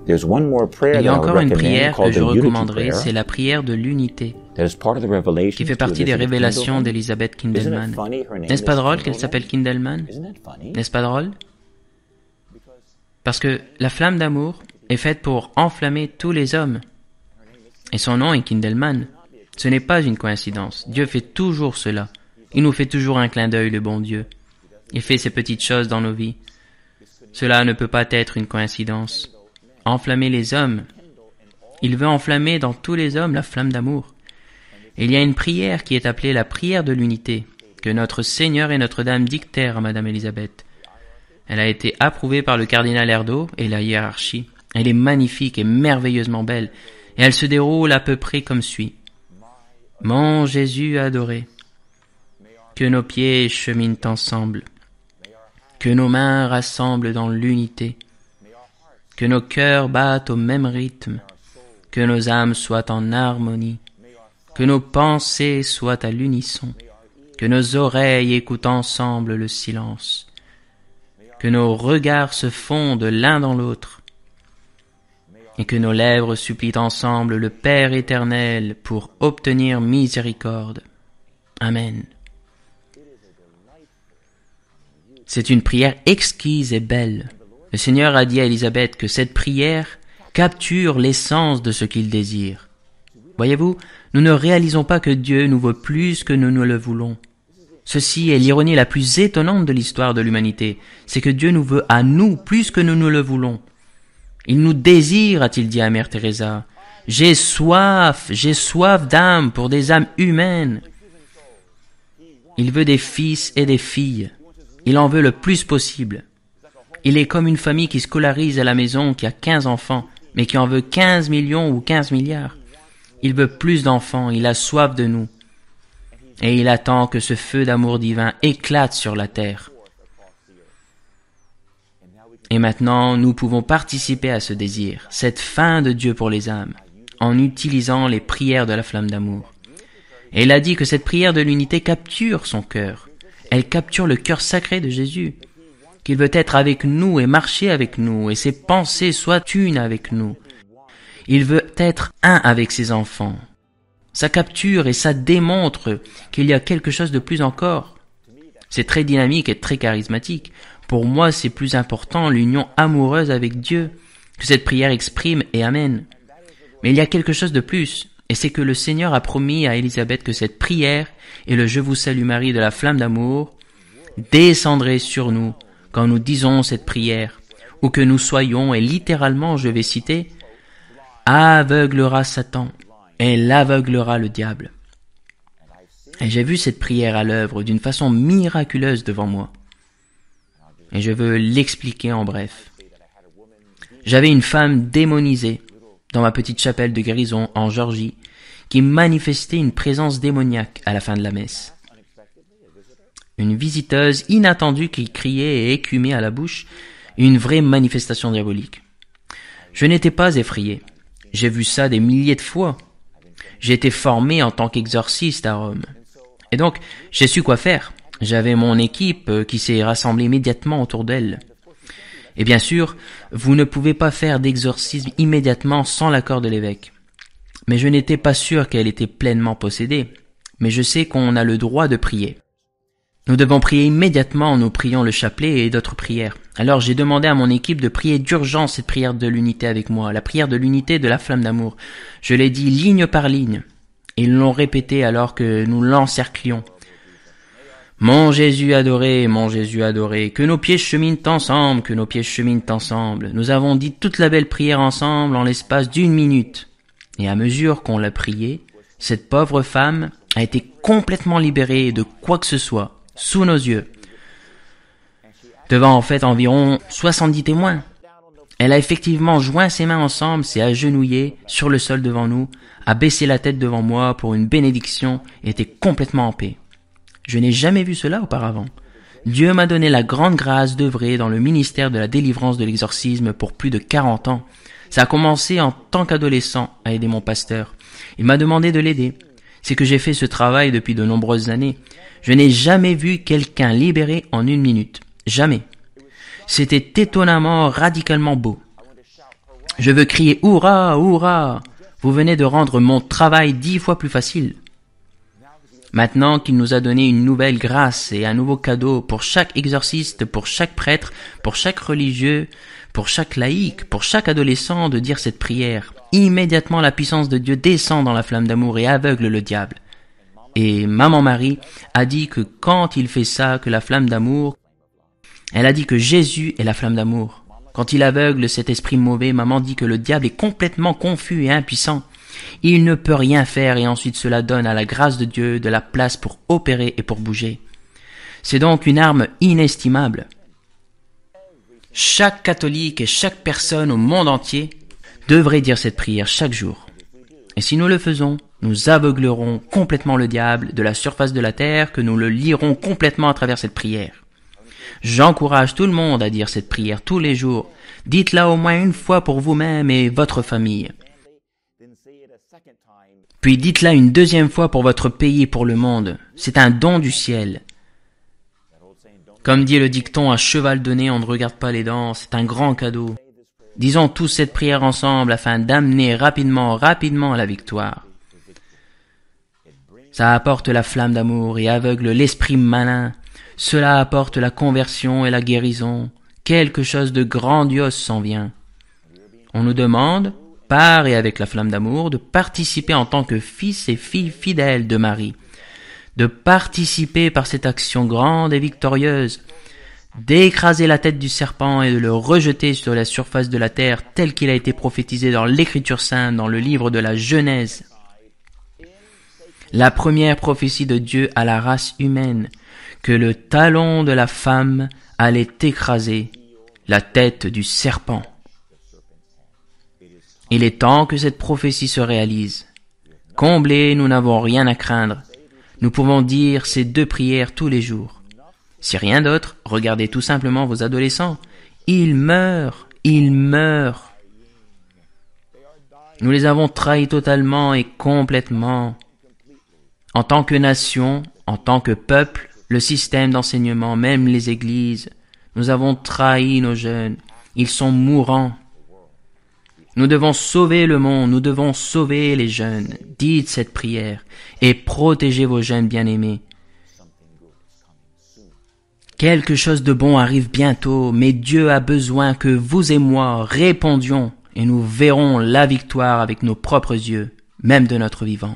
There's one more prayer Il y a that I encore would une recommend prière que called je the Unity recommanderais, Prayer. c'est la prière de l'unité, That is part of the revelation qui fait to partie des Elizabeth révélations Kindleman. d'Elizabeth Isn't Kindelman. it funny her name N'est-ce pas is drôle qu'elle Kindleman? s'appelle Kindelman? Isn't that funny? N'est-ce pas drôle? Parce que la flamme d'amour est faite pour enflammer tous les hommes. Et son nom est Kindelman. Ce n'est pas une coïncidence. Dieu fait toujours cela. Il nous fait toujours un clin d'œil, le bon Dieu. Il fait ces petites choses dans nos vies. Cela ne peut pas être une coïncidence. Enflammer les hommes. Il veut enflammer dans tous les hommes la flamme d'amour. Et il y a une prière qui est appelée la prière de l'unité, que notre Seigneur et Notre-Dame dictèrent à Madame Élisabeth. Elle a été approuvée par le cardinal Erdo et la hiérarchie. Elle est magnifique et merveilleusement belle, et elle se déroule à peu près comme suit. Mon Jésus adoré, que nos pieds cheminent ensemble, que nos mains rassemblent dans l'unité, que nos cœurs battent au même rythme, que nos âmes soient en harmonie, que nos pensées soient à l'unisson, que nos oreilles écoutent ensemble le silence, que nos regards se fondent l'un dans l'autre, et que nos lèvres supplient ensemble le Père éternel pour obtenir miséricorde. Amen. C'est une prière exquise et belle. Le Seigneur a dit à Élisabeth que cette prière capture l'essence de ce qu'il désire. Voyez-vous, nous ne réalisons pas que Dieu nous veut plus que nous ne le voulons. Ceci est l'ironie la plus étonnante de l'histoire de l'humanité, c'est que Dieu nous veut à nous plus que nous ne le voulons. Il nous désire, a-t-il dit à Mère Teresa. J'ai soif d'âme pour des âmes humaines. Il veut des fils et des filles. Il en veut le plus possible. Il est comme une famille qui scolarise à la maison, qui a 15 enfants, mais qui en veut 15 millions ou 15 milliards. Il veut plus d'enfants, il a soif de nous. Et il attend que ce feu d'amour divin éclate sur la terre. Et maintenant, nous pouvons participer à ce désir, cette faim de Dieu pour les âmes, en utilisant les prières de la flamme d'amour. Et il a dit que cette prière de l'unité capture son cœur. Elle capture le cœur sacré de Jésus, qu'il veut être avec nous et marcher avec nous, et ses pensées soient une avec nous. Il veut être un avec ses enfants. Ça capture et ça démontre qu'il y a quelque chose de plus encore. C'est très dynamique et très charismatique. Pour moi, c'est plus important l'union amoureuse avec Dieu que cette prière exprime et amène. Mais il y a quelque chose de plus, et c'est que le Seigneur a promis à Élisabeth que cette prière et le « Je vous salue Marie » de la flamme d'amour descendraient sur nous quand nous disons cette prière, ou que nous soyons, et littéralement, je vais citer, « aveuglera Satan et l'aveuglera le diable ». Et j'ai vu cette prière à l'œuvre d'une façon miraculeuse devant moi. Et je veux l'expliquer en bref. J'avais une femme démonisée dans ma petite chapelle de guérison en Géorgie qui manifestait une présence démoniaque à la fin de la messe. Une visiteuse inattendue qui criait et écumait à la bouche, une vraie manifestation diabolique. Je n'étais pas effrayé. J'ai vu ça des milliers de fois. J'ai été formé en tant qu'exorciste à Rome. Et donc, j'ai su quoi faire. J'avais mon équipe qui s'est rassemblée immédiatement autour d'elle. Et bien sûr, vous ne pouvez pas faire d'exorcisme immédiatement sans l'accord de l'évêque. Mais je n'étais pas sûr qu'elle était pleinement possédée. Mais je sais qu'on a le droit de prier. Nous devons prier immédiatement en nous priant le chapelet et d'autres prières. Alors j'ai demandé à mon équipe de prier d'urgence cette prière de l'unité avec moi, la prière de l'unité de la flamme d'amour. Je l'ai dit ligne par ligne. Et ils l'ont répété alors que nous l'encerclions. Mon Jésus adoré, que nos pieds cheminent ensemble, que nos pieds cheminent ensemble. Nous avons dit toute la belle prière ensemble en l'espace d'1 minute. Et à mesure qu'on l'a priée, cette pauvre femme a été complètement libérée de quoi que ce soit, sous nos yeux. Devant en fait environ 70 témoins. Elle a effectivement joint ses mains ensemble, s'est agenouillée sur le sol devant nous, a baissé la tête devant moi pour une bénédiction et était complètement en paix. Je n'ai jamais vu cela auparavant. Dieu m'a donné la grande grâce d'œuvrer dans le ministère de la délivrance de l'exorcisme pour plus de 40 ans. Ça a commencé en tant qu'adolescent à aider mon pasteur. Il m'a demandé de l'aider. C'est que j'ai fait ce travail depuis de nombreuses années. Je n'ai jamais vu quelqu'un libéré en 1 minute. Jamais. C'était étonnamment, radicalement beau. Je veux crier « Hurrah, hurrah ! Vous venez de rendre mon travail 10 fois plus facile. » Maintenant qu'il nous a donné une nouvelle grâce et un nouveau cadeau pour chaque exorciste, pour chaque prêtre, pour chaque religieux, pour chaque laïc, pour chaque adolescent de dire cette prière, immédiatement la puissance de Dieu descend dans la flamme d'amour et aveugle le diable. Et Maman Marie a dit que quand il fait ça, que la flamme d'amour, elle a dit que Jésus est la flamme d'amour. Quand il aveugle cet esprit mauvais, Maman dit que le diable est complètement confus et impuissant. Il ne peut rien faire et ensuite cela donne à la grâce de Dieu de la place pour opérer et pour bouger. C'est donc une arme inestimable. Chaque catholique et chaque personne au monde entier devrait dire cette prière chaque jour. Et si nous le faisons, nous aveuglerons complètement le diable de la surface de la terre, que nous le lirons complètement à travers cette prière. J'encourage tout le monde à dire cette prière tous les jours. Dites-la au moins une fois pour vous-même et votre famille. Puis dites-la une deuxième fois pour votre pays et pour le monde. C'est un don du ciel. Comme dit le dicton, à cheval donné, on ne regarde pas les dents, c'est un grand cadeau. Disons tous cette prière ensemble afin d'amener rapidement la victoire. Ça apporte la flamme d'amour et aveugle l'esprit malin. Cela apporte la conversion et la guérison. Quelque chose de grandiose s'en vient. On nous demande, par et avec la flamme d'amour, de participer en tant que fils et filles fidèles de Marie. De participer par cette action grande et victorieuse, d'écraser la tête du serpent et de le rejeter sur la surface de la terre tel qu'il a été prophétisé dans l'Écriture sainte, dans le livre de la Genèse. La première prophétie de Dieu à la race humaine, que le talon de la femme allait écraser la tête du serpent. Il est temps que cette prophétie se réalise. Comblés, nous n'avons rien à craindre. Nous pouvons dire ces 2 prières tous les jours. Si rien d'autre, regardez tout simplement vos adolescents. Ils meurent. Nous les avons trahis totalement et complètement. En tant que nation, en tant que peuple, le système d'enseignement, même les églises, nous avons trahi nos jeunes. Ils sont mourants. Nous devons sauver le monde, nous devons sauver les jeunes. Dites cette prière et protégez vos jeunes bien-aimés. Quelque chose de bon arrive bientôt, mais Dieu a besoin que vous et moi répondions et nous verrons la victoire avec nos propres yeux, même de notre vivant.